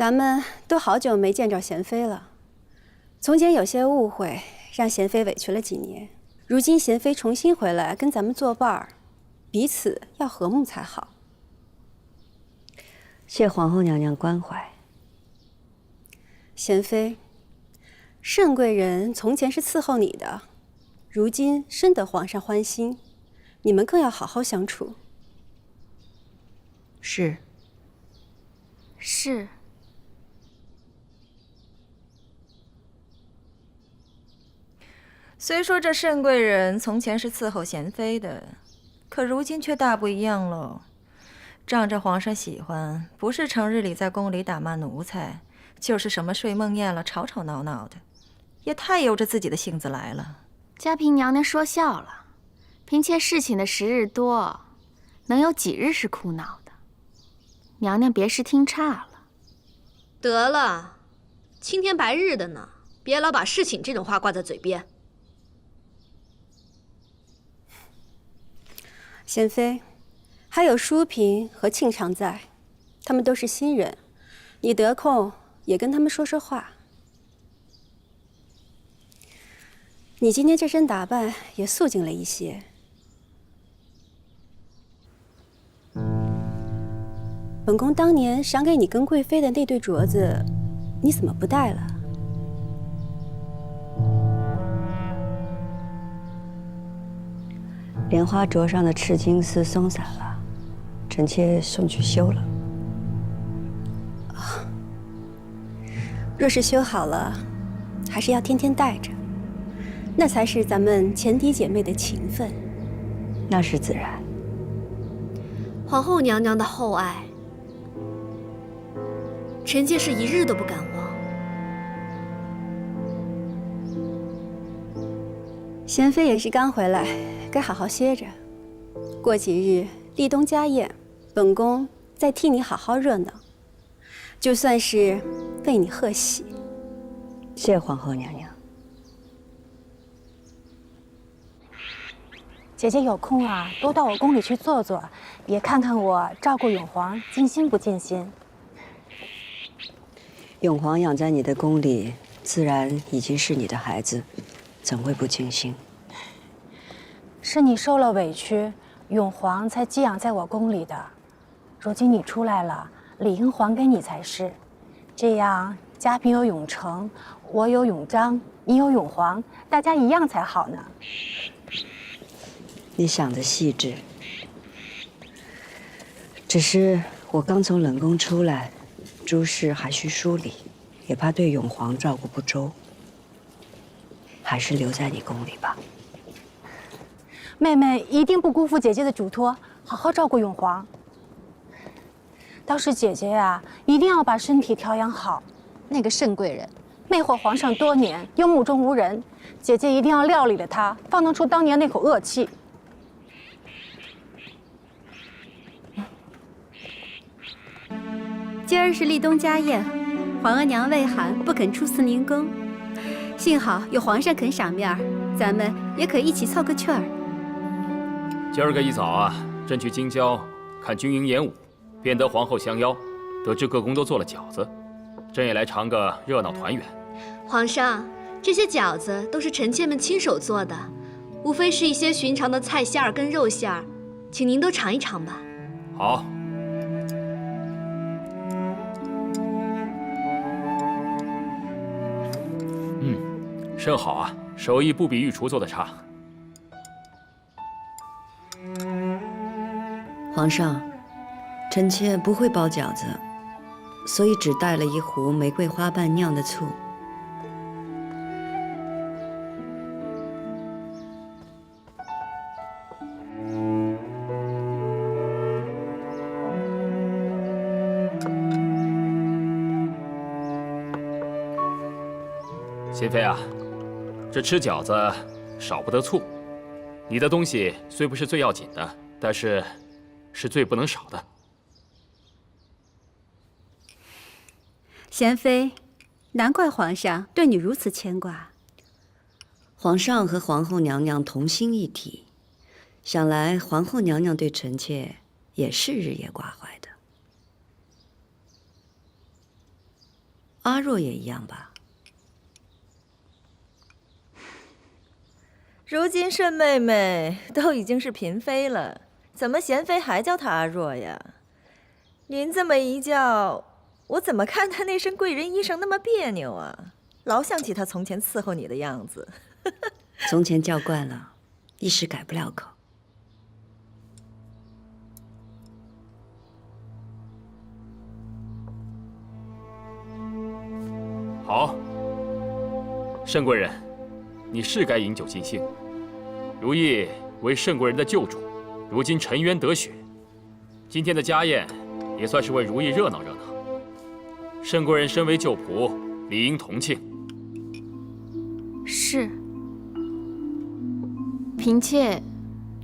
咱们都好久没见着贤妃了。从前有些误会，让贤妃委屈了几年。如今贤妃重新回来跟咱们作伴儿，彼此要和睦才好。谢皇后娘娘关怀。贤妃，盛贵人从前是伺候你的，如今深得皇上欢心，你们更要好好相处。是。是。虽说这盛贵人从前是伺候贤妃的，可如今却大不一样喽。仗着皇上喜欢，不是成日里在宫里打骂奴才，就是什么睡梦魇了、吵吵闹闹的，也太由着自己的性子来了。嘉嫔娘娘说笑了，嫔妾侍寝的时日多，能有几日是哭闹的？娘娘别是听差了。得了，青天白日的呢，别老把侍寝这种话挂在嘴边。贤妃，还有淑嫔和庆常在，他们都是新人，你得空也跟他们说说话。你今天这身打扮也素净了一些。本宫当年赏给你跟贵妃的那对镯子，你怎么不戴了？莲花镯上的赤金丝松散了，臣妾送去修了。若是修好了，还是要天天戴着，那才是咱们前嫡姐妹的情分。那是自然。皇后娘娘的厚爱，臣妾是一日都不敢忘。贤妃也是刚回来，该好好歇着。过几日立冬家宴，本宫再替你好好热闹，就算是为你贺喜。谢皇后娘娘。姐姐有空啊，多到我宫里去坐坐，也看看我照顾永皇尽心不尽心。永皇养在你的宫里，自然已经是你的孩子，怎会不尽心？是你受了委屈，永皇才寄养在我宫里的。如今你出来了，理应还给你才是。这样，嘉嫔有永成，我有永璋，你有永皇，大家一样才好呢。你想得细致。只是我刚从冷宫出来，诸事还需梳理，也怕对永皇照顾不周，还是留在你宫里吧。妹妹一定不辜负姐姐的嘱托，好好照顾永皇。倒是姐姐呀，一定要把身体调养好。那个盛贵人，魅惑皇上多年，又目中无人，姐姐一定要料理了她，方能出当年那口恶气。今儿是立冬家宴，皇额娘魏寒不肯出祀宁宫，幸好有皇上肯赏面儿，咱们也可一起凑个趣儿。今儿个一早啊，朕去京郊看军营演武，便得皇后相邀，得知各宫都做了饺子，朕也来尝个热闹团圆。皇上，这些饺子都是臣妾们亲手做的，无非是一些寻常的菜馅儿跟肉馅儿，请您都尝一尝吧。好。甚好啊，手艺不比御厨做的差。皇上，臣妾不会包饺子，所以只带了一壶玫瑰花瓣酿的醋。贤妃啊，这吃饺子少不得醋。你的东西虽不是最要紧的，但是是最不能少的。贤妃，难怪皇上对你如此牵挂。皇上和皇后娘娘同心一体，想来皇后娘娘对臣妾也是日夜挂怀的。阿若也一样吧？如今慎妹妹都已经是嫔妃了，怎么贤妃还叫她阿若呀？您这么一叫，我怎么看她那身贵人衣裳那么别扭啊？老想起她从前伺候你的样子。从前叫惯了，一时改不了口。好，慎贵人，你是该饮酒尽兴。如意为慎贵人的救主，如今沉冤得雪，今天的家宴也算是为如意热闹热闹。慎贵人身为旧仆，理应同庆。是，嫔妾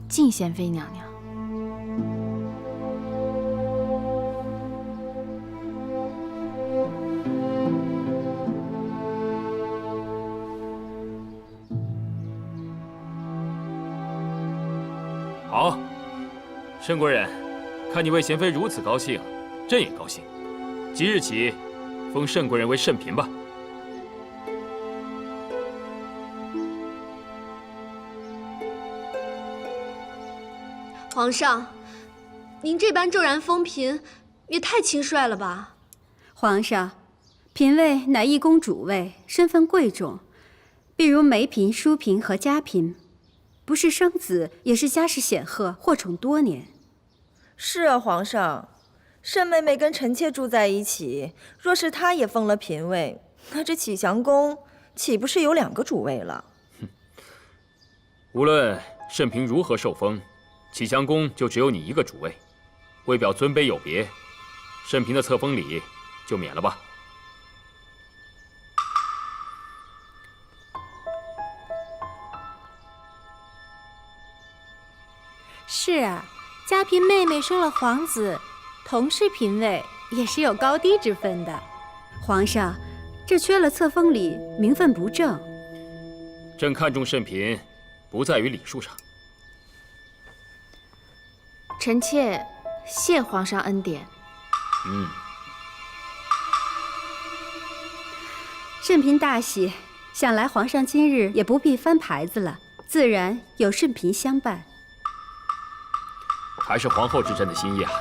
敬贤妃娘娘。好，慎贵人，看你为贤妃如此高兴，朕也高兴。即日起，封慎贵人为慎嫔吧。皇上，您这般骤然封嫔，也太轻率了吧？皇上，嫔位乃一宫主位，身份贵重，譬如梅嫔、淑嫔和嘉嫔，不是生子，也是家世显赫，获宠多年。是啊，皇上，慎妹妹跟臣妾住在一起，若是她也封了嫔位，那这启祥宫岂不是有2个主位了？无论慎嫔如何受封，启祥宫就只有你一个主位，为表尊卑有别，慎嫔的册封礼就免了吧。是啊，嘉嫔妹妹生了皇子，同是嫔位，也是有高低之分的。皇上，这缺了册封礼，名分不正。朕看重慎嫔，不在于礼数上。臣妾谢皇上恩典。慎嫔大喜，想来皇上今日也不必翻牌子了，自然有慎嫔相伴。还是皇后知朕的心意啊。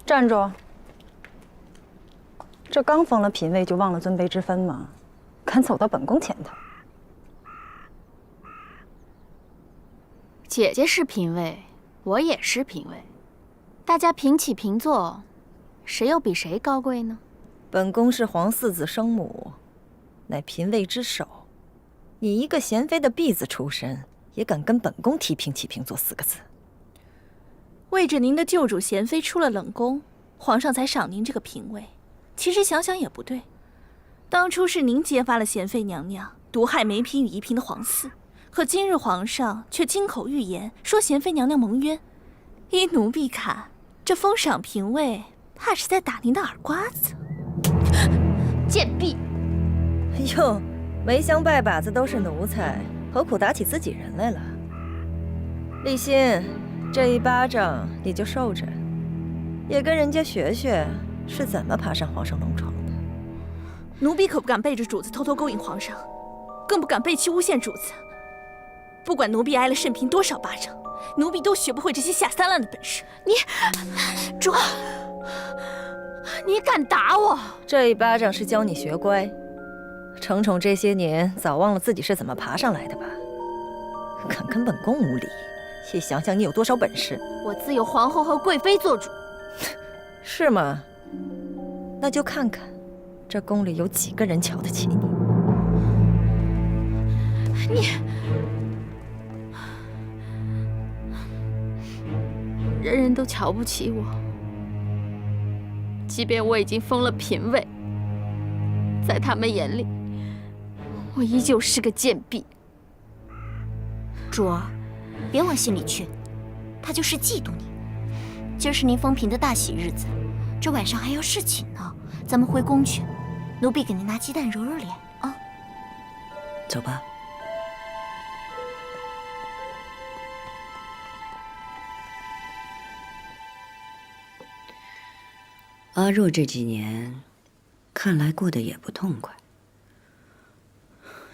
站住！这刚封了嫔位就忘了尊卑之分吗？敢走到本宫前头！姐姐是嫔位，我也是嫔位，大家平起平坐，谁又比谁高贵呢？本宫是皇四子生母，乃嫔位之首。你一个贤妃的婢子出身，也敢跟本宫提平起平坐4个字？为着您的救主贤妃出了冷宫，皇上才赏您这个嫔位。其实想想也不对，当初是您揭发了贤妃娘娘毒害梅嫔与宜嫔的皇嗣，可今日皇上却金口玉言说贤妃娘娘蒙冤。依奴婢看，这封赏嫔位怕是在打您的耳刮子。贱婢！哟，梅香拜把子都是奴才，何苦打起自己人来了？立新，这一巴掌你就受着，也跟人家学学是怎么爬上皇上龙床的。奴婢可不敢背着主子偷偷勾引皇上，更不敢背弃诬陷主子。不管奴婢挨了慎嫔多少巴掌，奴婢都学不会这些下三滥的本事。你敢打我？这一巴掌是教你学乖。程宠这些年早忘了自己是怎么爬上来的吧？敢跟本宫无礼，也想想你有多少本事。我自有皇后和贵妃做主。是吗？那就看看，这宫里有几个人瞧得起你。人人都瞧不起我，即便我已经封了嫔位，在他们眼里，我依旧是个贱婢。主儿，别往心里去，他就是嫉妒你。今儿是您封嫔的大喜日子，这晚上还要侍寝呢，咱们回宫去，奴婢给您拿鸡蛋揉揉脸啊。走吧。阿若这几年，看来过得也不痛快。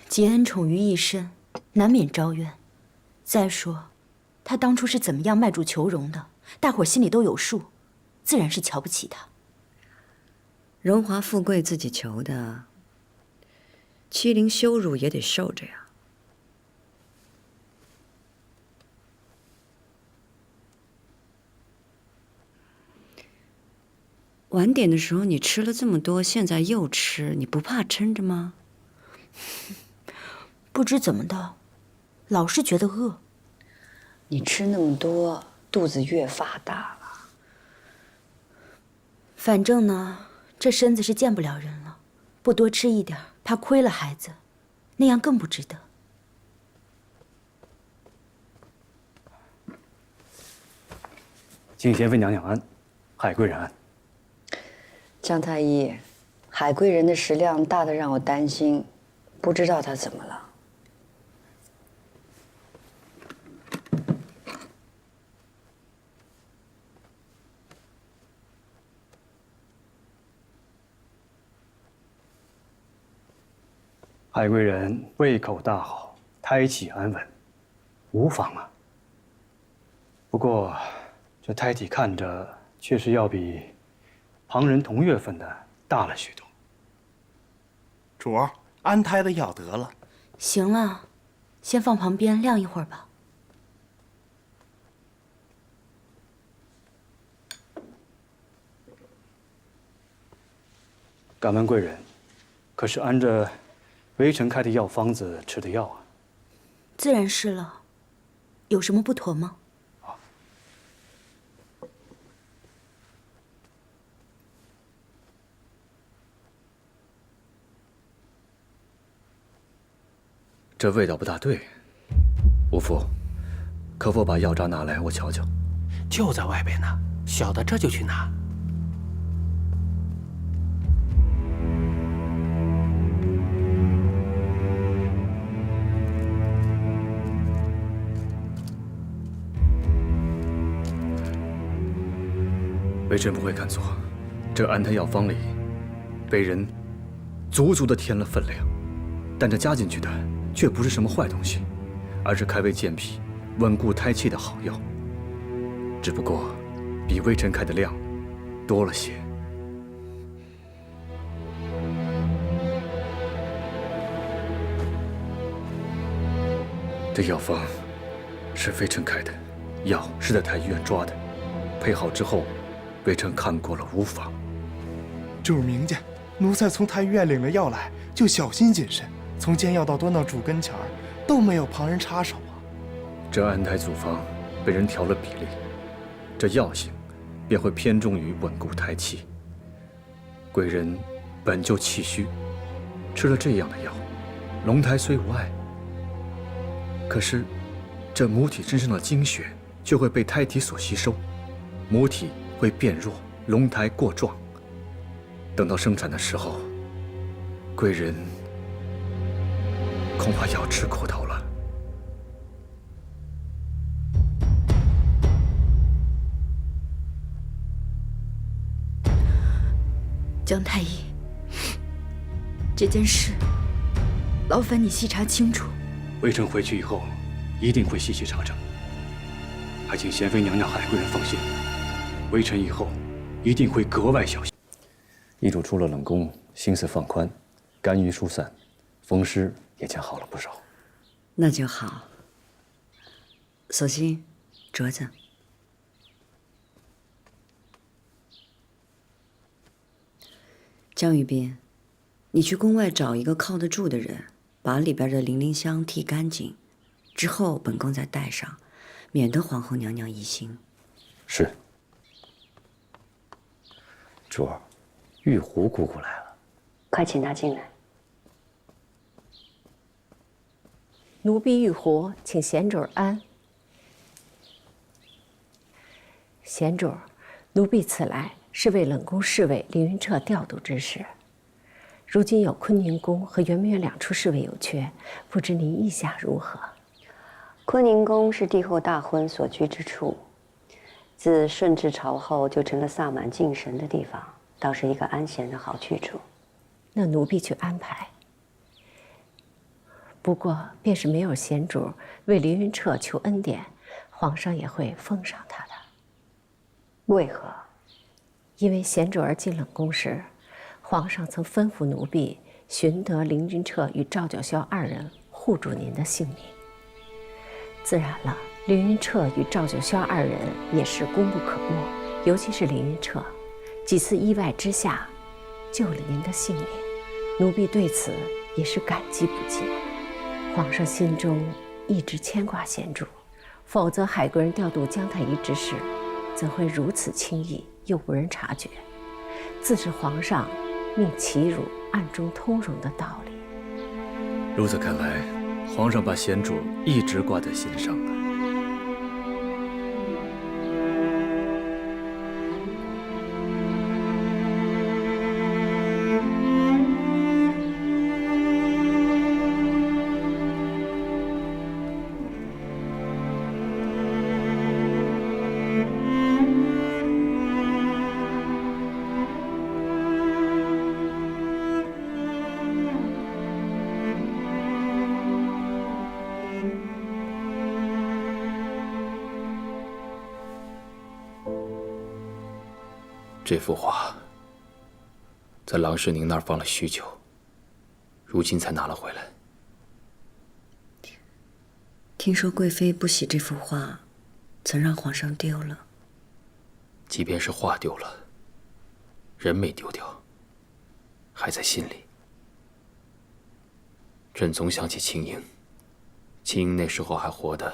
吉恩宠于一身，难免招怨。再说，他当初是怎么样卖主求荣的，大伙儿心里都有数，自然是瞧不起他。荣华富贵自己求的，欺凌羞辱也得受着呀。晚点的时候你吃了这么多，现在又吃，你不怕撑着吗？不知怎么的，老是觉得饿。你吃那么多，肚子越发大了。反正呢，这身子是见不了人了，不多吃一点，怕亏了孩子，那样更不值得。敬贤妃娘娘安，海贵人安。姜太医，海贵人的食量大得让我担心，不知道她怎么了。海贵人胃口大好，胎气安稳，无妨啊。不过，这胎体看着确实要比旁人同月份的大了许多。主儿，安胎的药得了。行了，先放旁边晾一会儿吧。敢问贵人，可是按着微臣开的药方子吃的药啊？自然是了，有什么不妥吗？这味道不大对，吴父，可否把药渣拿来，我瞧瞧？就在外边呢，小的这就去拿。微臣不会看错，这安胎药方里，被人足足的添了分量，但这加进去的却不是什么坏东西，而是开胃健脾、稳固胎气的好药。只不过，比微臣开的量多了些。这药方是微臣开的，药是在太医院抓的，配好之后，微臣看过了，无妨。主明家，奴才从太医院领了药来，就小心谨慎。从煎药到端到主跟前儿，都没有旁人插手啊。这安胎组方被人调了比例，这药性便会偏重于稳固胎气。贵人本就气虚，吃了这样的药，龙胎虽无碍，可是这母体身上的精血却会被胎体所吸收，母体会变弱，龙胎过壮。等到生产的时候，贵人恐怕要吃苦头了。姜太医，这件事劳烦你细查清楚。微臣回去以后，一定会细细查证。还请贤妃娘娘、海贵人放心，微臣以后一定会格外小心。医主出了冷宫，心思放宽，肝郁疏散，风湿也见好了不少。那就好。索性，镯子。江玉斌，你去宫外找一个靠得住的人，把里边的零陵香剔干净，之后本宫再戴上，免得皇后娘娘疑心。是。主儿，玉壶姑姑来了，快请她进来。奴婢玉壶，请贤主安。贤主，奴婢此来是为冷宫侍卫凌云彻调度之事。如今有坤宁宫和圆明园2处侍卫有缺，不知您意下如何？坤宁宫是帝后大婚所居之处，自顺治朝后就成了萨满敬神的地方，倒是一个安闲的好去处。那奴婢去安排。不过，便是没有贤主为凌云彻求恩典，皇上也会封赏他的。为何？因为贤主儿进冷宫时，皇上曾吩咐奴婢寻得凌云彻与赵九霄2人护住您的性命。自然了，凌云彻与赵九霄2人也是功不可没，尤其是凌云彻，几次意外之下救了您的性命，奴婢对此也是感激不尽。皇上心中一直牵挂贤主，否则海贵人调度姜太医之事，怎会如此轻易又无人察觉？自是皇上命齐汝暗中通融的道理。如此看来，皇上把贤主一直挂在心上了。这幅画在郎世宁那儿放了许久，如今才拿了回来。听说贵妃不喜这幅画，曾让皇上丢了。即便是画丢了，人没丢掉，还在心里。朕总想起青樱，青樱那时候还活得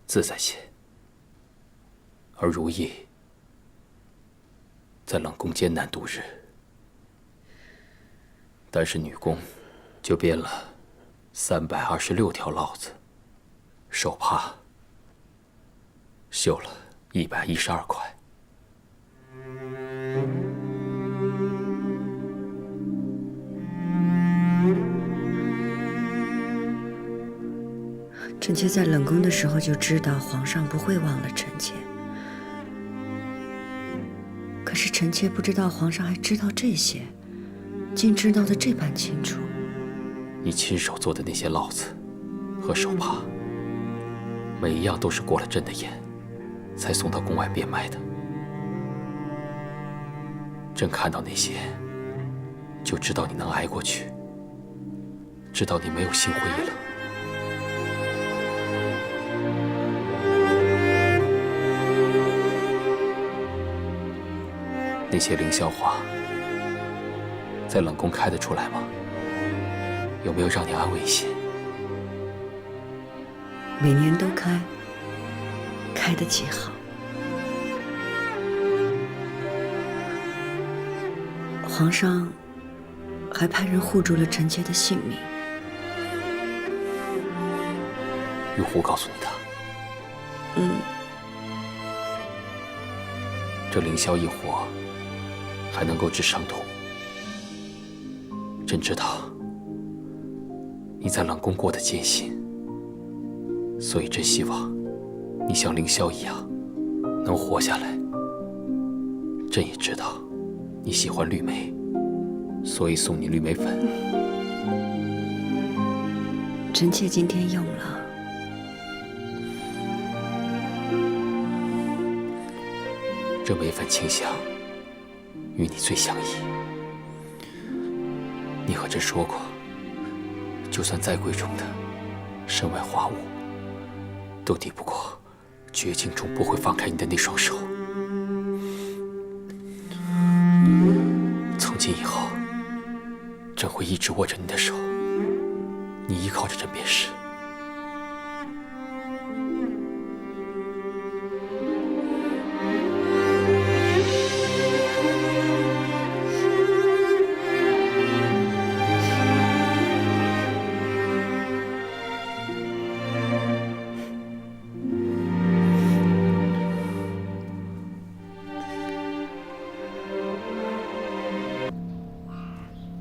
自在些，而如意在冷宫艰难度日，单是女工就编了326条烙子，手帕绣了112块。臣妾在冷宫的时候就知道皇上不会忘了臣妾。可是臣妾不知道皇上还知道这些，竟知道的这般清楚。你亲手做的那些烙子和手帕，每一样都是过了朕的眼，才送到宫外变卖的。朕看到那些，就知道你能挨过去，知道你没有心灰意冷。那些凌霄花在冷宫开得出来吗？有没有让你安慰一些？每年都开，开得极好。皇上还派人护住了臣妾的性命。玉壶告诉你的。这凌霄一火还能够治伤痛。朕知道你在冷宫过得艰辛，所以朕希望你像凌霄一样能活下来。朕也知道你喜欢绿莓，所以送你绿莓粉。臣妾今天用了。这莓粉清香与你最相宜。你和朕说过，就算再贵重的身外花物，都抵不过绝境中不会放开你的那双手。从今以后，朕会一直握着你的手，你依靠着朕便是。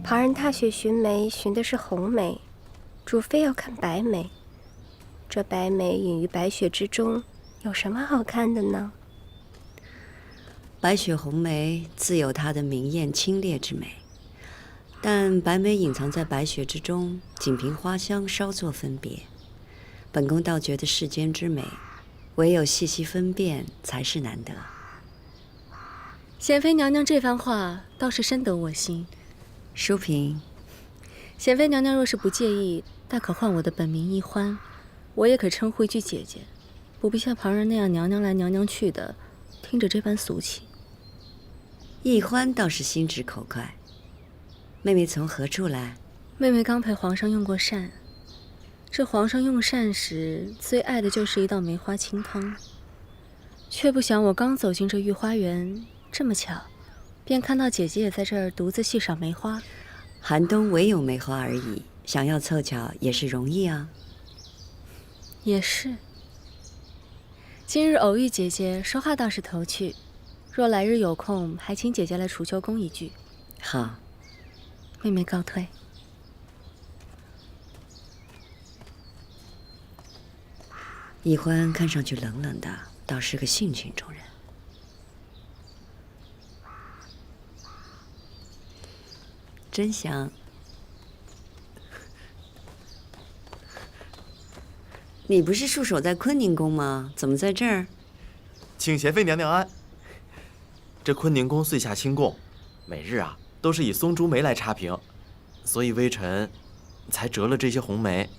旁人踏雪寻梅，寻的是红梅，主非要看白梅。这白梅隐于白雪之中，有什么好看的呢？白雪红梅自有它的明艳清冽之美，但白梅隐藏在白雪之中，仅凭花香稍作分别。本宫倒觉得世间之美，唯有细细分辨才是难得。娴妃娘娘这番话倒是深得我心。淑嫔，娴妃娘娘若是不介意，大可唤我的本名奕欢，我也可称呼一句姐姐，不必像旁人那样娘娘来娘娘去的，听着这般俗气。奕欢倒是心直口快。妹妹从何处来？妹妹刚陪皇上用过膳，这皇上用膳时最爱的就是一道梅花清汤，却不想我刚走进这御花园，这么巧，便看到姐姐也在这儿独自细赏梅花。寒冬唯有梅花而已，想要凑巧也是容易啊。也是。今日偶遇姐姐，说话倒是投趣。若来日有空，还请姐姐来储秋宫一聚。好，妹妹告退。奕欢看上去冷冷的，倒是个性情中人。真香。你不是戍守在坤宁宫吗？怎么在这儿？请娴妃娘娘安。这坤宁宫岁下清供，每日都是以松竹梅来插瓶，所以微臣才折了这些红梅。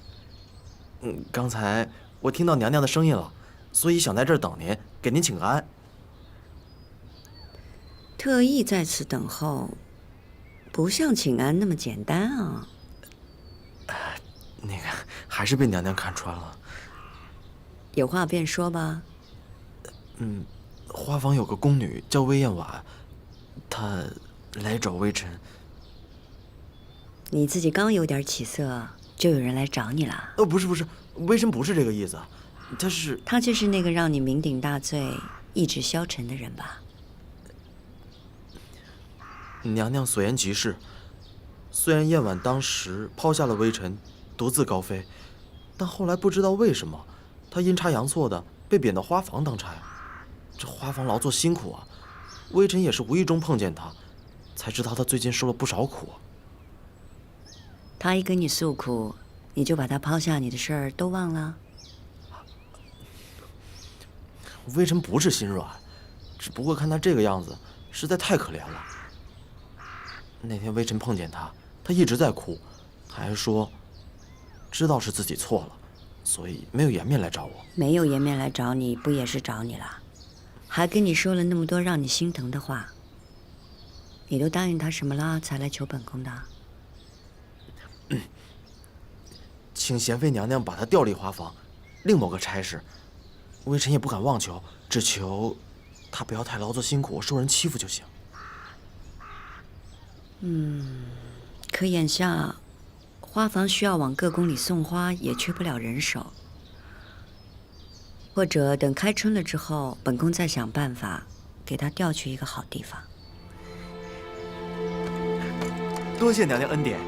刚才我听到娘娘的声音了，所以想在这儿等您，给您请个安。特意在此等候，不像请安那么简单啊。那个还是被娘娘看穿了。有话便说吧。花房有个宫女叫魏燕婉，她来找微臣。你自己刚有点起色，就有人来找你了？不是，微臣不是这个意思。他就是那个让你酩酊大醉、意志消沉的人吧？娘娘所言极是。虽然燕婉当时抛下了微臣，独自高飞，但后来不知道为什么，她阴差阳错的被贬到花房当差。这花房劳作辛苦啊，微臣也是无意中碰见她，才知道她最近受了不少苦。她一跟你诉苦，你就把她抛下你的事儿都忘了？微臣不是心软，只不过看她这个样子，实在太可怜了。那天微臣碰见她，她一直在哭，她还说，知道是自己错了，所以没有颜面来找我。没有颜面来找你，不也是找你了？还跟你说了那么多让你心疼的话，你都答应他什么了才来求本宫的？请娴妃娘娘把她调离花房，另谋个差事。微臣也不敢妄求，只求她不要太劳作辛苦，受人欺负就行。可眼下花房需要往各宫里送花，也缺不了人手。或者等开春了之后，本宫再想办法给她调去一个好地方。多谢娘娘恩典。